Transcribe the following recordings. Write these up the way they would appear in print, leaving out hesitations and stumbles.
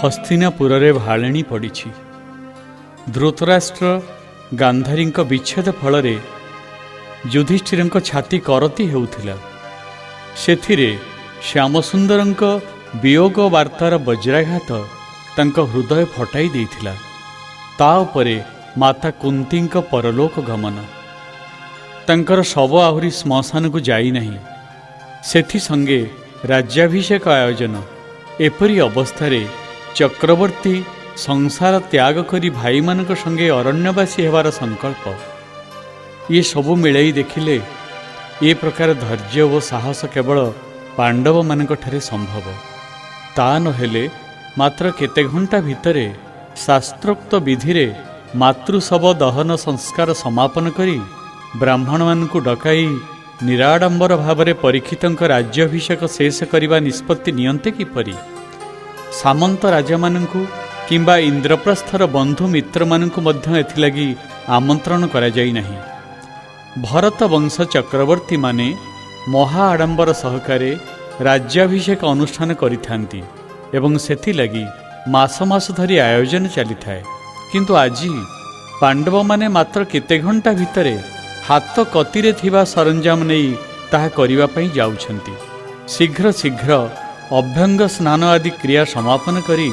हस्तिनापुर भाळेणी पड़ी। धृतराष्ट्र गांधारी विच्छेद फल युधिष्ठिर छाती करती होउथिला। सेथिरे श्यामसुंदर वियोग वार्तार वज्राघात तांको हृदय फटाई देइथिला। ता उपरे माता कुंती परलोक गमन, तांकर शव आहुरी श्मशान को जाई नहीं। सेथि संगे राज्याभिषेक आयोजन। एपरी अवस्थारे चक्रवर्ती संसार त्याग करी भाई मानक संगे अरण्यवासी हेबार संकल्प। ये सबू मिलाई देखिले ए प्रकार धैर्य और साहस केवल पांडव मानक ठारे संभव। ता नहेले मात्र केते घंटा भितरे शास्त्रोक्त विधि रे मातृशव दहन संस्कार समापन करी ब्राह्मण मानकु डकाई निराडंबर भावरे परीक्षित राज्याभिषेक शेष करने निष्पत्ति नियंते किपरि? सामंत राजा मानकु किंबा इंद्रप्रस्थर बंधु मित्र मानकु मध्य एथिलागी आमंत्रण करा जाई नहीं। भरत वंश चक्रवर्ती माने महा आडंबर सहकारे राज्याभिषेक अनुष्ठान करिथांती एवं सेथिलागी मास मास धरी आयोजन चली थाए। किंतु आजी पांडव माने मात्र केते घंटा भितरे हाथ कतिरे थिबा सरंजाम नहीं ताहा करिवा पई जाउछंती। शीघ्र शीघ्र अभ्यंग स्नान आदि क्रिया समापन करी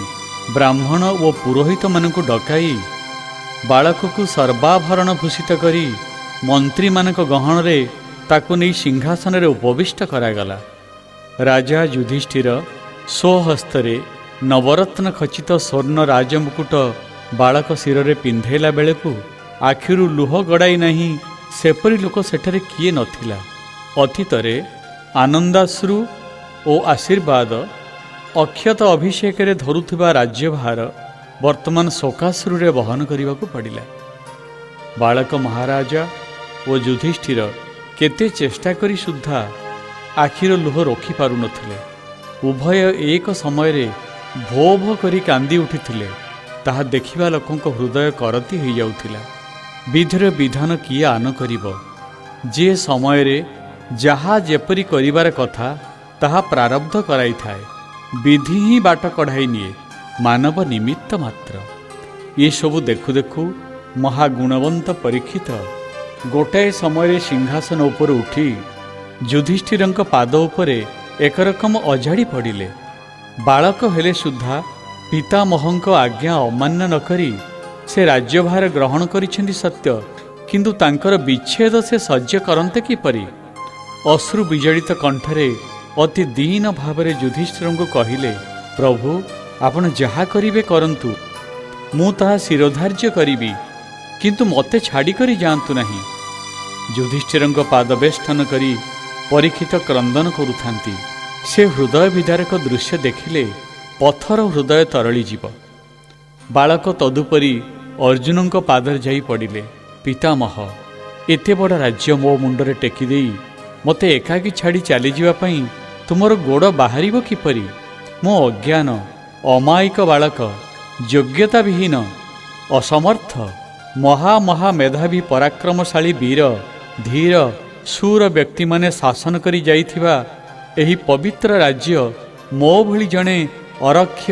ब्राह्मण और पुरोहित मानकु डकाई बालक को सर्वाभरण भूषित करी मंत्री मानक गहन रे ताकु नहीं सिंहासन रे उपविष्ट करागला। राजा युधिष्ठिर स्वहस्तरे नवरत्न खचित स्वर्ण राजमुकुट बालक शिर पिंधेला बेलू आखिरु लुह गड़ाई नहीं सेपरी लोक सेठरे किए नथिला। अतीतरे आनंदाश्रु और आशीर्वाद अक्षत अभिषेक रे धरुथिबा राज्यभार वर्तमान शोकाश्रु रे वहन करने को पड़िला। बालक महाराजा और युधिष्ठिर केते चेष्टा करी सुद्धा आखिर लुह रखि पारु नथिले। उभय एक समय रे भो भो करी कांदी उठिथिले। ताहा देखिबा लोकंक हृदय करती हो जाउथिला। विधिर विधान किए आन करिब? जे समय रे जहा जेपरी करिबार कथा ताहा प्रारब्ध कराई थाए। विधि ही बाट कढ़ाई निए, मानव निमित्त मात्र। ये सबु देखु देखु महागुणवंत परीक्षित गोटाए समय सिंहासन उपर उठी युधिष्ठिर पाद उपरे एक रकम अजाड़ी पड़िले। बालक हेले सुद्धा पितामहंक आज्ञा अमान्य न करी से राज्यभार ग्रहण करिसेंती सत्य, किंतु तांकर विच्छेद से सह्य करते किपरि? अश्रु विजड़ित कंठरे अति दीन भावरे युधिष्ठिर को कहिले, प्रभु आपण जहा करिवे करंतु, मु ताहा शिरोधार्य करिबी, किंतु मते छाड़ी करी जांतु नहीं। युधिष्ठिर पादवेष्टन करी परीक्षित क्रंदन करुथांती। से हृदय विदारक दृश्य देखिले पथर हृदय तरली जीव। बालक तदुपरी अर्जुन पादर जाई पड़िले, पितामह एते बड़ राज्य मो मुंडरे टेकी देई मते एकाकी छाड़ी चली जीवा पई तुमर गोड़ बाहरिबो किपरि? मो अज्ञान अमायिक बालक, योग्यता विहीन, असमर्थ, महा महा मेधावी पराक्रमशाली वीर धीर शूर व्यक्ति माने शासन करी जाइथिबा एही पवित्र राज्य मो भली जणे अरक्ष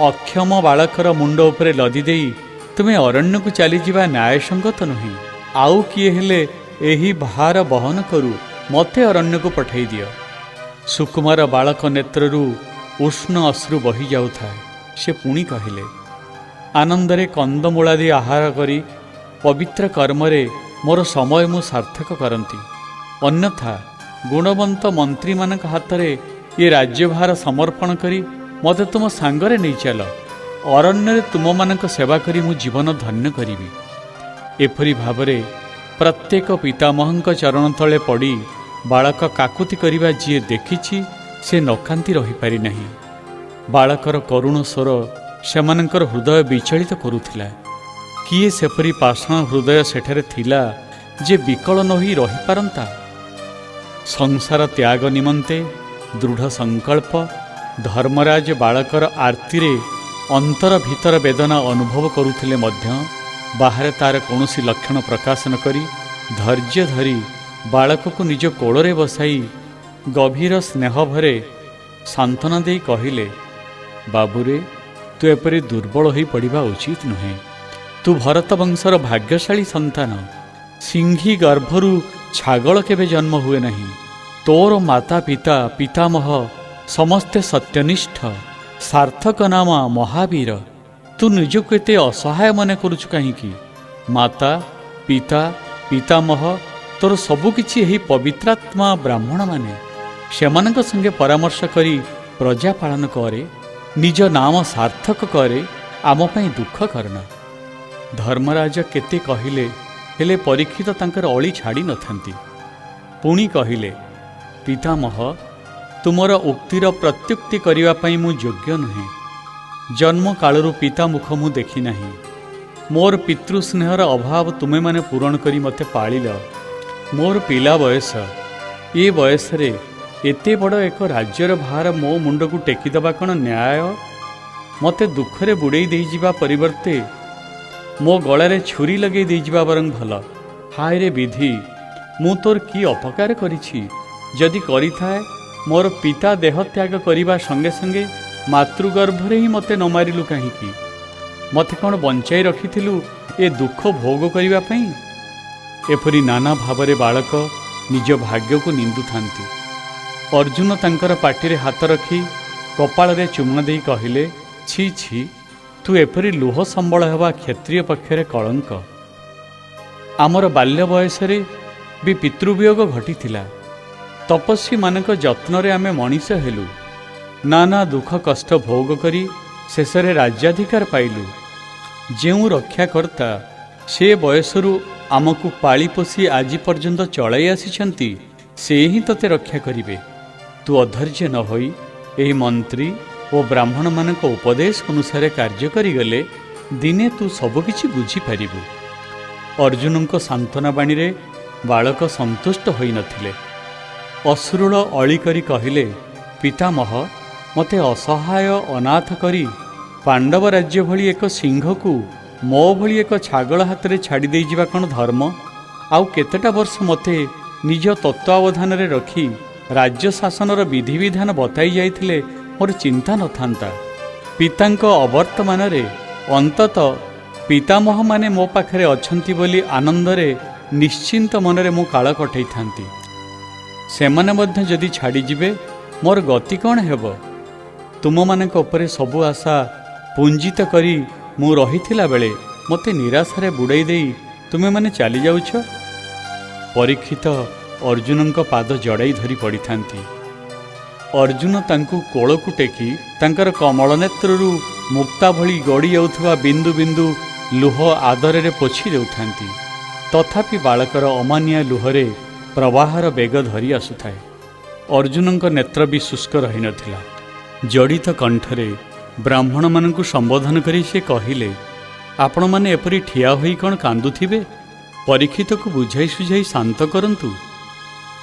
अक्षम बालकर मुंड उपरे लदी देई तुमे अरण्य को चली जीवा न्यायसंगत नुहे। आउ किए हेले एही भार बहन करू, मते अरण्य को पठाई दियो। सुकुमार बालक नेत्रु उष्ण अश्रु बही जाउथाए। से पुणी कहिले, आनंदरे कंदमूलादि आहार करी पवित्र कर्मरे मोर समय मु सार्थक करंती। अन्यथा गुणवंत मंत्री मानक हाथरे ये राज्यभार समर्पण करी मते तुम सांगरे नहीं चल। अरण्य तुम मानक सेवा करी मु जीवन धन्य करिबी। एपरी भावरे प्रत्येक पितामहंक चरण तले पड़ी बालक काकुति करिबा जी देखिछि से नकांति रही पारि नहीं। बालकर करुण स्वर सेमानकर हृदय विचलित करुथिला। किए सेपरी पाषाण हृदय सेठरे थिला जे विकल न होई रही पारंता? संसार त्याग निमंते दृढ़ संकल्प धर्मराज बालकर आर्तिरे अंतर भीतर वेदना अनुभव करुथिले मध्य बाहर तार कौनसी लक्षण प्रकाश न करी धैर्य धरी बालक को निज कोड़े बसाई गभीर स्नेह भरे सांत्वना दे कहिले, बाबुरे तू एपरी दुर्बल हो पड़ा उचित नुहे। तू भरत वंशर भाग्यशाली संतान। सिंही गर्भरू छागल केबे जन्म हुए नहीं। तोर माता पिता पितामह समस्ते सत्यनिष्ठ सार्थक नाम महावीर। तू निजको एते असहाय मन करुछु कहीं? माता पिता पितामह तोर सबुकिछि एही पवित्रात्मा ब्राह्मण माने सेमानक संगे परामर्श करी प्रजा पालन करे, निज नाम सार्थक करे, आम पई दुख करना। धर्मराज केते कहिले हेले परीक्षित तांकर अली छाड़ी नथांती। पुणी कहिले, पितामह तुमर उक्तिर प्रत्युक्ति करिवा पई मु योग्य नुहे। जन्म कालरू पिता मुख मु देखि नाही। मोर पितृस्नेहर अभाव तुमे माने पूरण करी मते पालिल। मोर पिला बयस, ए बयस रे एते बड़ एक राज्यर भार मो मुंड को टेकीदबा कण न्याय? मते दुखरे बुड़ेई देई जिबा परिवर्ते मो गलारे छुरी लगे देई जिबा बरं भल। हाय रे विधि, मु तोर की अपकार करिछि? जदि करि थाए मोर पिता देह त्याग करिबा संगे संगे मातृगर्भरे ही मते न मारिलु काहींकि? मते कौन बंचाई रखिथिलु ए दुख भोग करिबा पई? एपरी नाना भावरे बालक निज भाग्य को निंदु थांती। अर्जुन तांकर पाटिरे हाथ रखी कपाल रे चुम्मा देई कहिले, छी छी, तू एपरी लुह संबल हेबा क्षत्रिय पक्षरे कलंक। आमर बाल्य बयसरे भी पितृवियोग घटिथिला। तपस्वी मानक जत्न रे आमे मनीष हेलु। नाना दुख कष्ट भोग करी शेषरे राज्याधिकार पाइलु। जेउ रक्षाकर्ता से बयसरू आमको पाली पोषी आज पर्यंत चलाई आसिछंती, से ही तते रक्षा करिवे। तू अधैर्य न होई एही मंत्री और ब्राह्मण मानक उपदेश अनुसार कार्य करिगले दिने तू सबकिछि बुझी पारिबु। अर्जुन को सांत्वना बाणी रे बालक संतुष्ट होई नथिले। अश्रुल अळी करी कहिले, पितामह मते असहाय अनाथ करी पांडव राज्य भली एक सिंह को मो भली एक छागल हाथ रे छाड़ी देई जिबा कण धर्म? आउ केतेटा वर्ष मते निज तत्वावधान रे रखी राज्य शासनर विधि विधान बताई जाइथिले मोर चिंता न थांता। पितांक अवर्तमान रे अंतत पितामह माने मो पाखरे अछंती बोली आनंद रे निश्चिंत मनरे मु काल कटै थांती। सेमाने मध्य जदि छाड़ी जिबे मोर गति कौन हेब? तुम मानक उपरे सबु आशा पुंजित करी मु रहिथिला बेले मते निराशारे बुड़ाई देई तुमे माने चली जाउछ। परीक्षित अर्जुन पाद जड़ाई धरी पड़ी थांती। अर्जुन तांकु कोलकु टेकी तांकर कमल नेत्रु मुक्ता भली गड़ी जाउथबा बिंदु बिंदु लुह आदर रे पोछि देउथांती। तथापि बालकर अमानिया लुहरे प्रवाहर बेग धरी आसुथाए। अर्जुन नेत्र भी शुष्क रही नथिला। जड़ित कंठरे ब्राह्मण मानकु संबोधन करी से कहिले, आपण माने एपरी ठिया होई कौन कांदुथिबे? परीक्षित को बुझाई सुझाई शांत करंतु।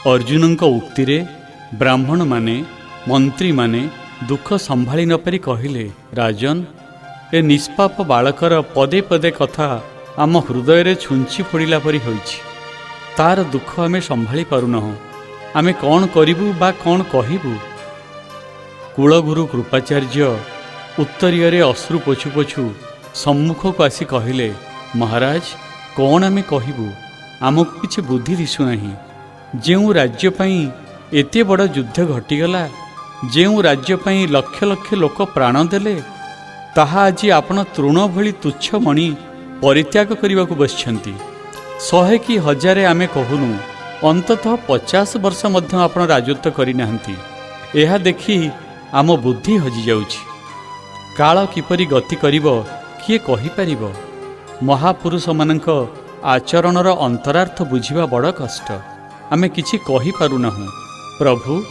अर्जुन उक्ति रे ब्राह्मण माने मंत्री माने दुख संभाली न पारी कहिले, राजन, ए निष्पाप बालकर पदे पदे कथा आम हृदय रे छुंची फोड़िला परी होइछि। तार दुख आमे संभाली पारुनहु। आमे कौन करिबु बा कौन कहिबु? कुलगुरु कृपाचार्य उत्तरीय अश्रु पोछु पोछु सम्मुख को आसी कहिले, महाराज कौन आमे कहिबु? आमको किछि बुद्धि दिसु नाही। जेउ राज्य पई एते बड़ युद्ध घटिगला, जेउ राज्य पई लक्ष लक्ष लोक प्राण देले, ताहा आज आपण तृण भली तुच्छ मणि परित्याग करने बसिछंती। 100 कि 1000 आमे कहूनु, अंततः 50 वर्ष मध्य आपण राजत्व करिनाहंती। एहा देखि आम बुद्धि हजि जाउछि। काल किपरि गति करिब किए कहि परिब? महापुरुष मानक आचरणर अंतरार्थ बुझिबा बड़ कष्ट। आमे किछि कहि पारुनाहु। प्रभु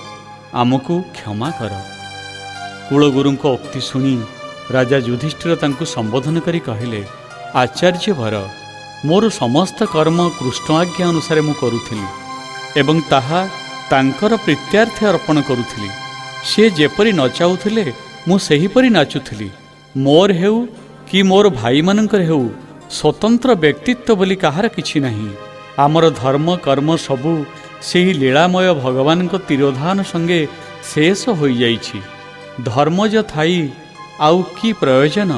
आमको क्षमा कर। कुलगुरुंको उक्ति सुनी राजा युधिष्ठिर तांकु संबोधन करी कहिले, आचार्य भर, मोर समस्त कर्म कृष्ण आज्ञा अनुसार मु करुथिली एवं ताहा तांकर प्रीत्यार्थे अर्पण करुथिली। से जेपरि नचाउथिले मु सेहीपरि नाचुथिली। मोर हेउ कि मोर भाई मानकर हेउ स्वतंत्र व्यक्तित्व बोली कहार किछि नाही। आमर धर्म कर्म सबु सेही लीलामय भगवान को तिरोधान संगे शेष हो जाइछि। धर्मज थाई आउ कि प्रयोजन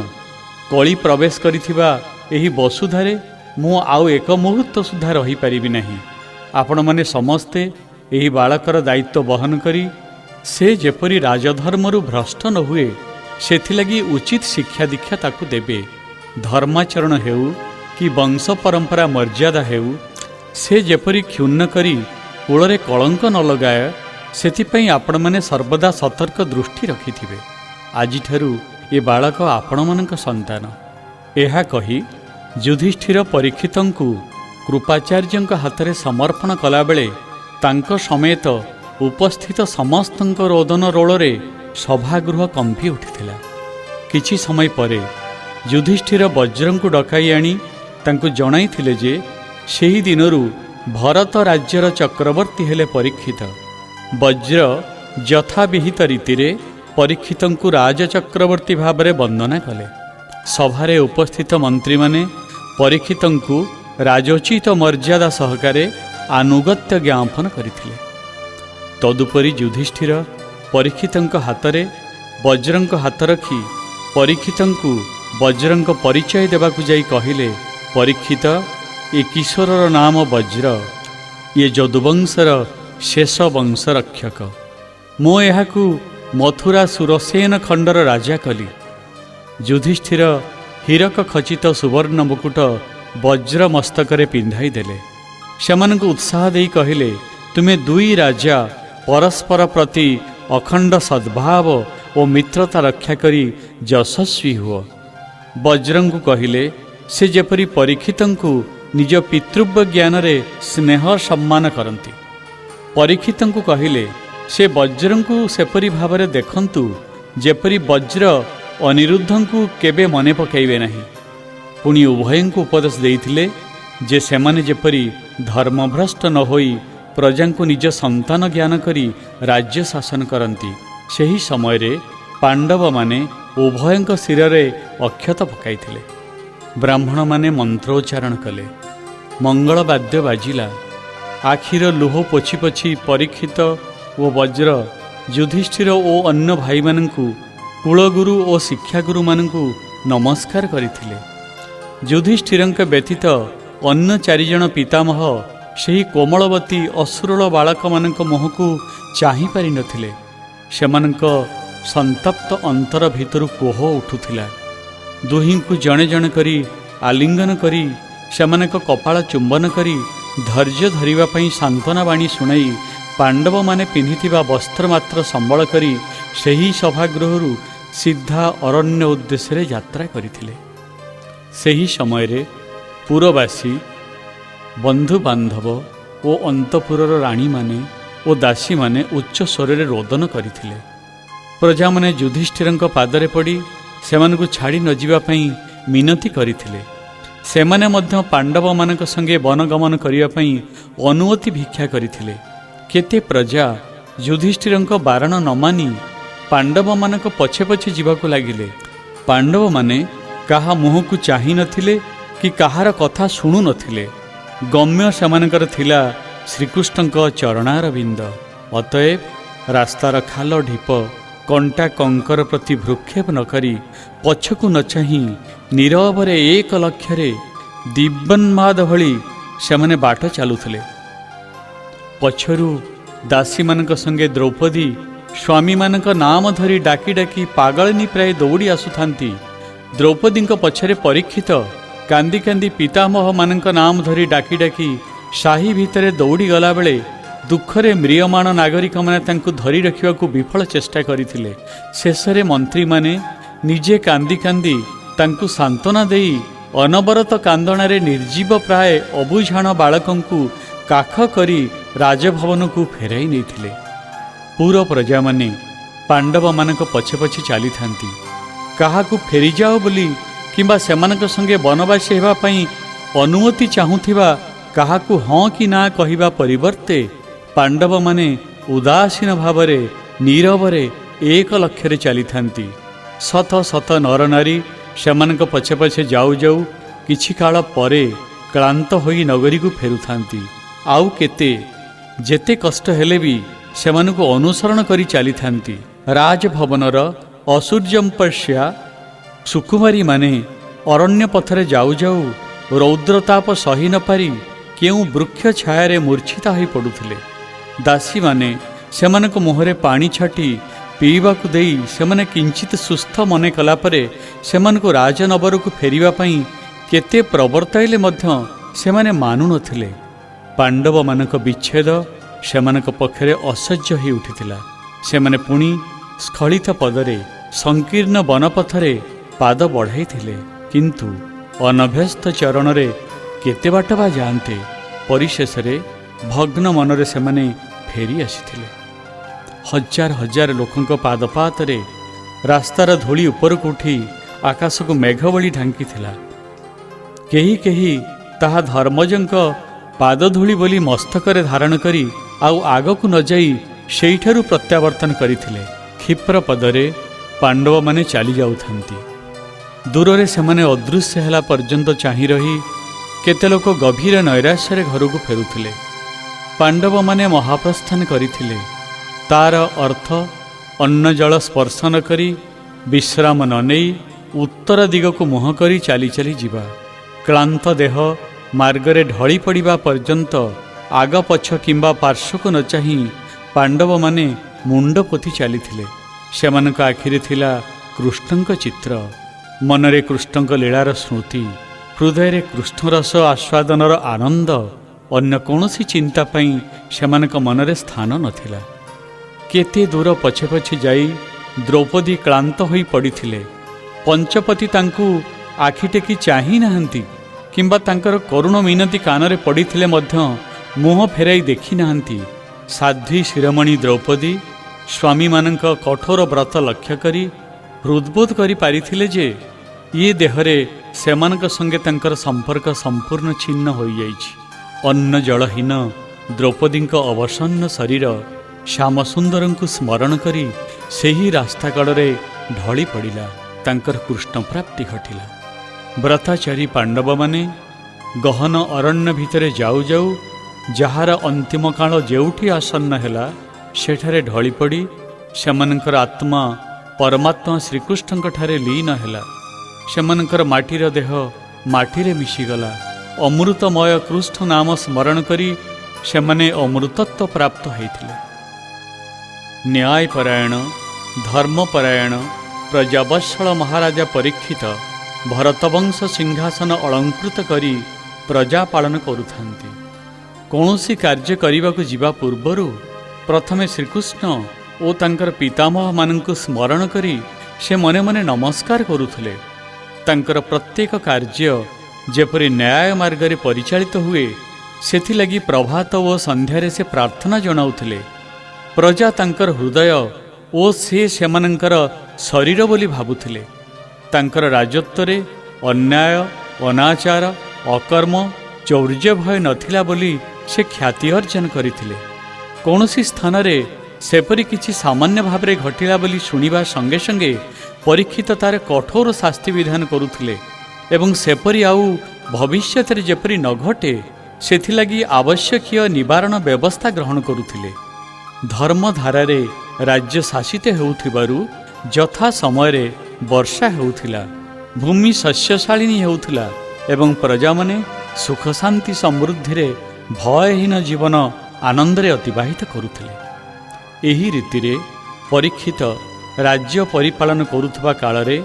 कली प्रवेश करिथिबा एही वसुधारे मु आउ एक मुहूर्त सुधा रही पारिबि नाही। आपण माने समस्ते एही बालकर दायित्व बहन करी से जेपरी राजधर्मरु भ्रष्ट न हुए सेथिलागी उचित शिक्षा दीक्षा ताकू देबे। धर्माचरण हेउ कि वंश परंपरा मर्यादा हेउ से जेपरी क्षुण्ण करी कूଳରେ कलंक न लगाए सेथिपई आपण माने सर्वदा सतर्क दृष्टि रखिथिबे। आजिठारु ए बालक आपण मानक संतान। एहा कही युधिष्ठिर परीक्षितंकु कृपाचार्यंक हाथरे समर्पण कला बेले तांक समेत उपस्थित समस्तंक रोदन रोलरे सभागृह कंपी उठिथिला। किछि समय परे युधिष्ठिर वज्रंकु डकाई आनी तांकु जणाइथिले जे सेही दिनरु भरत राज्यर चक्रवर्ती हेले परीक्षित। वज्र यथाविहित रीतिरे परीक्षितंकु राजचक्रवर्ती भावरे वंदना कले। सभारे उपस्थित मंत्री माने परीक्षितंकु राजोचित मर्यादा सहकारे आनुगत्य ज्ञापन करिथिले। तदुपरि युधिष्ठिर परीक्षितंक हातरे वज्रंक हाथ रखी परीक्षितंकु वज्रंक परिचय देबाकु जाई कहिले, परीक्षित ये किशोरर नाम वज्र, ये यदुवंशर शेष वंशरक्षक। मो एहाकु मथुरा सुरसेन खंडर राजा कली। युधिष्ठिर हीरक खचित सुवर्ण मुकुट वज्र मस्तकरे पिंधाई देले। सेमानकु उत्साह देई कहिले, तुमे दुई राजा परस्पर प्रति अखंड सद्भाव और मित्रता रक्षा करी यशस्वी हुआ। वज्रंकु कहिले से जेपरी परीक्षितंकु निज पितृव्य ज्ञान रे स्नेह सम्मान करती। परीक्षितंकु कहिले से वज्रंकु सेपरी भावरे देखंतु जेपरी वज्र अनिरुद्धंकु केबे मने पकाइबे नाही। पुणी उभयंकु उपदेश देइथिले जे सेमाने जेपरी धर्मभ्रष्ट न होई प्रजांकु निज संतान ज्ञान करी राज्य शासन करती। सेही समय रे पांडव माने उभयंक शिरे अक्षत पकाइथिले। ब्राह्मण माने मंत्रोच्चारण कले। मंगल वाद्य बाजिला। आखिर लुह पोछि पोछि परीक्षित ओ वज्र युधिष्ठिर ओ अन्य भाई मानंकु कुलगुरु ओ शिक्षागुरु मानंकु नमस्कार करिथिले। युधिष्ठिरंक व्यतीत अन्य चारिजण पितामह ସେହି कोमलवती ଅସୁରଳ ବାଳକମାନଙ୍କ ମୁହଁକୁ ଚାହିଁ ପାରି ନଥିଲେ। ସେମାନଙ୍କ ସନ୍ତପ୍ତ ଅନ୍ତର ଭିତରୁ କୋହ ଉଠୁଥିଲା। ଦୁହିଁଙ୍କୁ ଜଣେ ଜଣେ କରି ଆଲିଙ୍ଗନ କରି ସେମାନଙ୍କ କପାଳ ଚୁମ୍ବନ କରି ଧୈର୍ଯ୍ୟ ଧରିବା ପାଇଁ ସାନ୍ତ୍ୱନା ବାଣୀ ଶୁଣାଇ ପାଣ୍ଡବମାନେ ପିନ୍ଧିଥିବା ବସ୍ତ୍ର ମାତ୍ର ସମ୍ବଳ କରି ସେହି ସଭାଗୃହରୁ ସିଧା ଅରଣ୍ୟ ଉଦ୍ଦେଶ୍ୟରେ ଯାତ୍ରା କରିଥିଲେ। ସେହି ସମୟରେ ପୁରବାସୀ बंधुबांधव ओ अंतपुरर राणी माने ओ दासी माने उच्च स्वर रोदन करथिले। प्रजा माने युधिष्ठिरंक पादरे पड़ी सेमानकु छाड़ी न जीवा पई मिनती करथिले। सेमाने मध्य पांडव मानक संगे वनगमन करिया पई अनुमति भिक्षा करथिले। केते प्रजा युधिष्ठिरंक बारण न मानी पांडव मानक पछे पछे जीवाकु लागिले। पांडव माने काहा मुहकु चाहि नथिले कि काहार कथा शुणु नथिले। गम्य सेमानकर थिला श्रीकृष्णक चरणारविंद। अतएव रास्तार खाल ढीप कंटा कंकर प्रति भ्रुक्षेप न करी पछकु न चाही नीरवरे एक लक्ष्य दिव्यन्माद भली सेमाने बाट चलुथिले। पछरु दासी मानक संगे द्रौपदी स्वामी मानक नाम धरी डाकी डाकी पागलिनी प्राय दौड़ी आसुथांती। द्रौपदींक पछरे परीक्षित कांदी कांदी पितामह मानक नाम धरी डाकी डाकी शाही भितरे दौड़ी गला बेले दुखरे म्रियमाण नागरिक माने तांकु धरी रखिबाकु विफल चेष्टा करिथिले। शेषरे मंत्री माने निजे कांदी कांदी तांकु सांत्वना देई अनवरत कांदणारे निर्जीव प्राय अबुझाण बालकंकु काख करी राजभवनकु फेराई नेथिले। पूरा प्रजा माने पांडव मानक पछे पछे चली थांती। काहाकु फेरी जाओ बोली किंबा सेमानक संगे वनवासी हेबा पई अनुमति चाहुथिबा काहाकु हाँ कि ना कहिबा परिवर्ते पांडव माने उदासीन भावरे नीरवरे एक लक्ष्य चली थांती। शत शत नर नारी सेमानक पछे पछे जाऊ जाऊ किछि काल परे क्लांत होई नगरी को फेरुथांती। आउ केते जेते कष्ट हेले भी सेमानकु अनुसरण करी चली थांती। राजभवनर असୂର୍ଯ୍यं पश्या सुकुमारी माने अरण्य पथरे जाऊ जाऊ रौद्रताप सही न पारी केउ वृक्ष छाया मूर्छिता हो पड़ुथिले। दासी माने सेमानक मुहरे पानी छाटी पीवाकु देई सेमाने किंचित सुस्थ मने कला परे सेमानकु राजनगरकु फेरिबा पई केते प्रवर्ताइले मध्य सेमाने मानु नथिले। पांडव मानक विच्छेद सेमानक पक्षरे असह्य हो उठिथिला। सेमाने पुणी स्खलित पदरे संकीर्ण वनपथरे पाद बढ़ाइथिले, किंतु अनभ्यस्त चरणरे केते बाट बा जाते। परिशेषरे भग्न मनरे सेमाने फेरी आसिथिले। हजार हजार लोकंक पादपातरे रास्तार धूली उपरकु उठी आकाशको मेघ भली ढांकीथिला। केही केही ताहा धर्मजंक पादधूली बोली मस्तकरे धारण करी आउ आगकु न जाई सेइठारु प्रत्यावर्तन करिथिले। क्षिप्र पदरे पांडव माने चली जाउथांती। दूर से मैंने अदृश्य होला पर्यंत चाहि रही केते लोक गभीर नैराश्य घरकू फेरुथिले। पांडव माने महाप्रस्थान करिथिले। तार अर्थ अन्न जल स्पर्श न करी विश्राम न नहीं उत्तर दिगक मुह करी चली चली जीवा। क्लांत देह मार्गरे ढली पड़ा पर्यंत आग पछ किंबा पार्श्वक न चाही पांडव माने मुंड पोति चली। सेमानक आखिरे थिला कृष्णଙ୍କ चित्र। मनरे कृष्णଙ୍କ लीलार स्मृति, हृदय कृष्णरस आस्वादनर आनंद, अन्य कौनसी चिंता पई सेमानक मनरे स्थान नथिला। केते दूर पछे पछे जाई द्रौपदी क्लांत होई पड़िथिले। पंचपति तांकू आखि टेकी चाही नाहंती किंबा तांकर करुण मिनती कानरे पड़िथिले मध्य मुह फेराई देखि नाहंती। साध्वी शिरोमणि द्रौपदी स्वामी मानक कठोर व्रत लक्ष्य करी हृदबोध करि पारिथिले जे ये देहरे सेमानक संगे तांकर संपर्क संपूर्ण छिन्न होई जाइछि। अन्न जलहीन द्रौपदींक अवसन्न शरीर श्यामसुंदरंकु स्मरण करी सेही रास्ता कड़े ढली पड़िला। तांकर कृष्ण प्राप्ति घटिला। व्रताचारी पांडव माने गहन अरण्य भितरे जाऊ जाऊ जहार अंतिम काल जेउठी आसन्न हेला सेठारे ढली पड़ी सेमानकर आत्मा परमात्मा श्रीकृष्ण ठारे लीन हेला। सेमानकर माटीर देह माटीरे मिशीगला। अमृतमय कृष्ण नाम स्मरण करी सेमाने अमृतत्व प्राप्त होइथिले। न्यायपरायण धर्मपरायण प्रजावत्सल महाराजा परीक्षित भरतवंश सिंहासन अलंकृत करी प्रजा पालन करुथांती। कौनसी कार्य करने जीवा पूर्वरु प्रथमे श्रीकृष्ण ओ तांकर पितामह मानंकु स्मरण करी से मने मने नमस्कार करुथले। तांकर प्रत्येक कार्य जेपरि न्याय मार्गरे परिचालित हुए सेथिलागि प्रभात ओ संध्यारे से प्रार्थना जनाउथले। प्रजा तांकर हृदय ओ से सेमानंकर शरीर बोली भाबुथिले। तांकर राजत्वरे अन्याय अनाचार अकर्म चौर्य भय नथिला बोली से ख्याति अर्जन करिथिले। कौनसी स्थान रे सेपरि किछि सामान्य भावरे घटिला बोली शुणिबा संगे संगे परीक्षित तार कठोर शास्ति विधान करुथिले एवं सेपरि आउ भविष्यत रे जेपरि न घटे सेथिलागि आवश्यकीय निवारण व्यवस्था ग्रहण करुथिले। धर्मधारारे राज्य शासित हेउथिबारु यथा समय रे वर्षा हेउथिला, भूमि शस्यशालिनी हेउथिला एवं प्रजा माने सुख शांति समृद्धि रे भयहीन जीवन आनंदरे अतिबाहित करुथिले। एही रीतिरे परीक्षित राज्य परिपालन करुथबा कालरे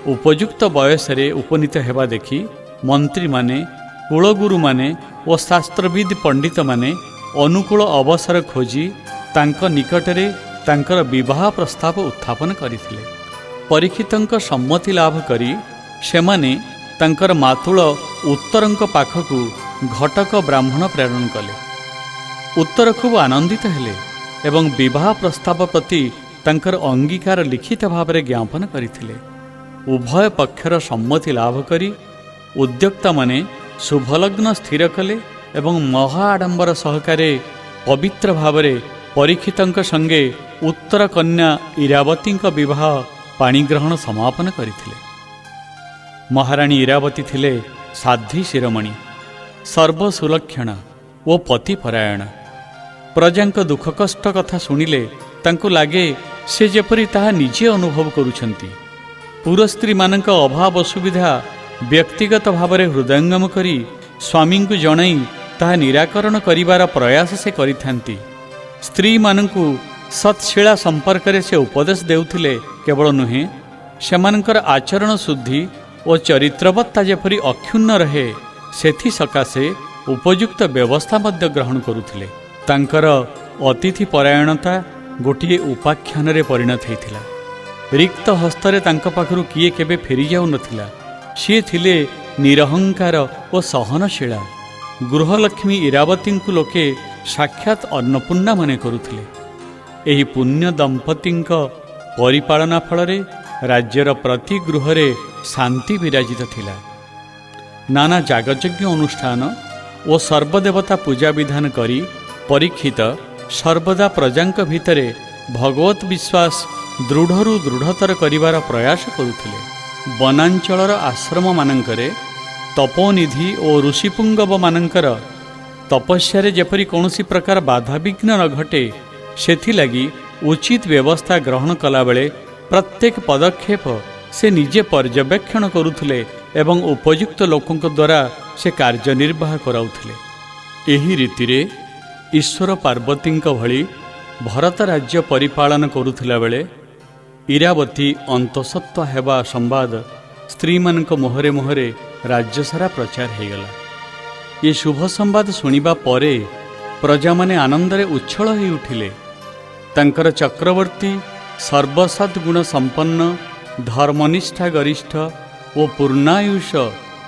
उपयुक्त बयसरे उपनीत हेबा देखि मंत्री माने कुलगुरु माने ओ शास्त्रविद पंडित माने अनुकूल अवसर खोजी तांक निकटरे तांकर विवाह प्रस्ताव उत्थापन करिथिले। परीक्षितंक सम्मति लाभ करी सेमाने तांकर मातुल उत्तरंक पाखकु घटक ब्राह्मण प्रेरण कले। उत्तर खूब आनंदित हेले एवं विवाह प्रस्ताव प्रति तांकर अंगीकार लिखित भाव में ज्ञापन करथिले। उभय पक्षर सम्मति लाभ करी उद्योक्ता माने शुभलग्न स्थिर कले एवं महा आडंबर सहकारे पवित्र भाव में परीक्षितंक संगे उत्तर कन्या इरावतींक विवाह पाणिग्रहण समापन करथिले। महाराणी इरावती थिले साध्वी शिरोमणि, सर्वसुलक्षणा ओ पतिपरायण। प्रजांक दुख कष्ट कथा शुणिले तांको लागे से जेपरी ताहा निजे अनुभव करुछंती। पुरस्त्री मानक अभाव असुविधा व्यक्तिगत भाव में हृदयंगम करी स्वामी को जणाई ताहा निराकरण करिवार प्रयास से करिथांती। स्त्री मानकु सत्शिला संपर्क रे से उपदेश देउथिले। केवल नुहे सेमानकर आचरण शुद्धि और चरित्रवत्ता जेपरी अक्षुण्ण रहे सेथि सकाशे उपयुक्त व्यवस्था मध्य ग्रहण करुथिले। तांकर अतिथि परायणता गोटिए उपाख्यान रे परिणत हेतिला। रिक्त हस्तरे तांक पाखरु किए केबे फेरी जाउ नथिला। सी थिले निरहंकार और सहनशीला। गृहलक्ष्मी इरावती को लोके साक्षात अन्नपूर्णा माने करुथिले। एही पुण्य दंपति परिपालना फल राज्यर प्रति गृहरे शांति विराजित थिला। नाना जागयज्ञ अनुष्ठान और सर्वदेवता पूजा विधान करी परीक्षित सर्वदा प्रजांक भितरे भगवत विश्वास दृढ़रू दृढ़तर करिवार प्रयास करुथिले। वनांचलर आश्रम मानंकरे तपोनिधि और ऋषिपुंगव मानंकर तपस्या जेपरी कौनसी प्रकार बाधाविघ्न न घटे सेथिलागी उचित व्यवस्था ग्रहण कला बेले प्रत्येक पदक्षेप से निजे पर्यवेक्षण करुथिले एवं उपयुक्त लोकों द्वारा से कार्यनिर्वाह कराउथिले। एही रीतिरे ईश्वर पार्वती भली भरत राज्य परिपालन करुथिला बेले इरावती अंतसत्त्वा हेबा संवाद स्त्री मानक मुहरे मुहरे राज्य सारा प्रचार हो गला। ये शुभ संवाद सुनिबा परे प्रजा माने आनंदरे उच्छल हो उठिले। तांकर चक्रवर्ती सर्वसद्गुण संपन्न धर्मनिष्ठा गरिष्ठ और पूर्णायुष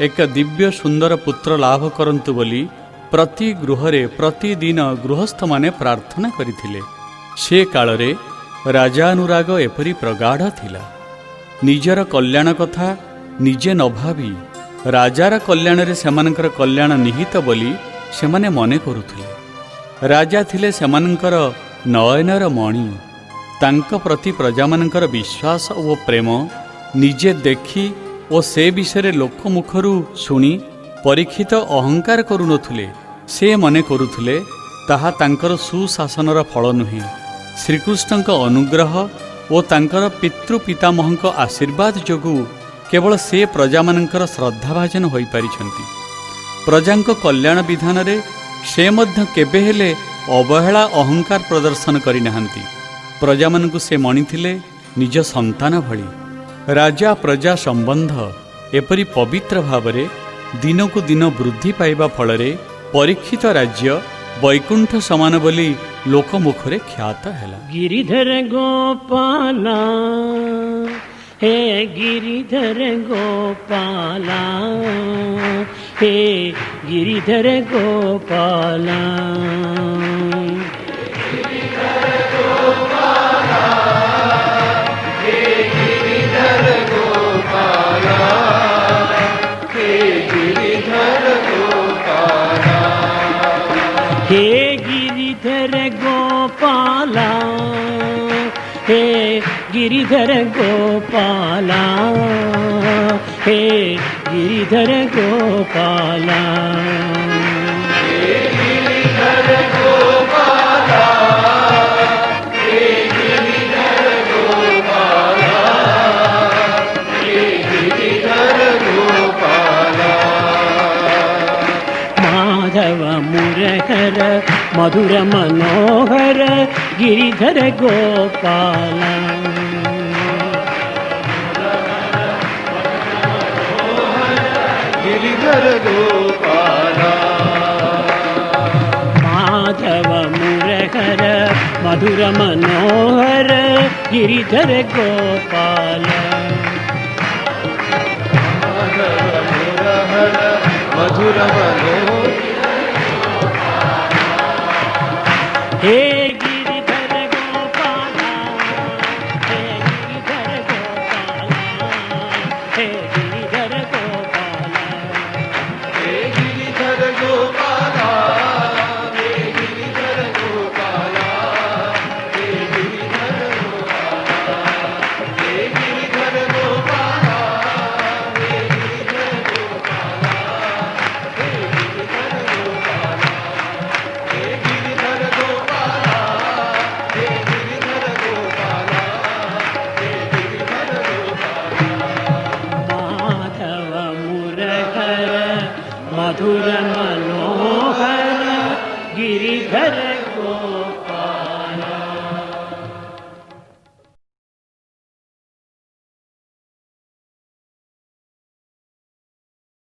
एक दिव्य सुंदर पुत्र लाभ करंतु बोली प्रति गृहरे प्रतिदिन गृहस्थ माने प्रार्थना करिथिले। से कालरे राजानुराग एपरी प्रगाढ़ थिला। निजर कल्याण कथा निजे न भावी राजार कल्याण रे सेमानकर कल्याण निहित बोली सेमाने मने करुथिले। राजा थिले सेमानकर नयनर मणि। तांक प्रति प्रजामानकर विश्वास और प्रेम निजे देखी और से विषय लोक मुखरू शुणी परीक्षित अहंकार करुनथुले। से मने करुथुले ताहा तांकर सुशासनर फल नुहे श्रीकृष्णक अनुग्रह और तांकर पितृपितामहଙ୍କ आशीर्वाद जोगु केवल से प्रजामानकर श्रद्धाभाजन होई पारिछंती। प्रजांक कल्याण विधान रे से मध्य केबे हेले अवहेला अहंकार प्रदर्शन करि नाहंती। प्रजामानकु से मणिथिले निज संतान भली। राजा प्रजा संबंध एपरी पवित्र भावरे दिनकु दिन वृद्धि पाइबा फलरे परीक्षित राज्य वैकुंठ समान बोली लोकमुखरे ख्यात हैला। गिरिधर गोपाला हे गिरिधर गोपाला हे गिरिधर गोपाला हे गिरिधर गोपाला हे गिरिधर गोपाला हे गिरिधर गोपाला हे गिरिधर गोपाला हे गिरिधर गोपाला हे गिरिधर गोपाला माधव मुरहर मधुर मनोहर गिरिधर गोपाला गिरिधर गोपाला माधव मुरहर मधुर मनोहर गिरिधर गोपाला माधव मुरहर मधुर मनोहर हे गिरिधर गोपाला हे गिरिधर गोपाला हे गिरिधर गोपाला हे गिरिधर गोपाला हे गिरिधर गोपाला हे गिरिधर गोपाला हे गिरिधर गोपाला हे गिरिधर गोपाला हे गिरिधर मधुर मनोहर गिरिधर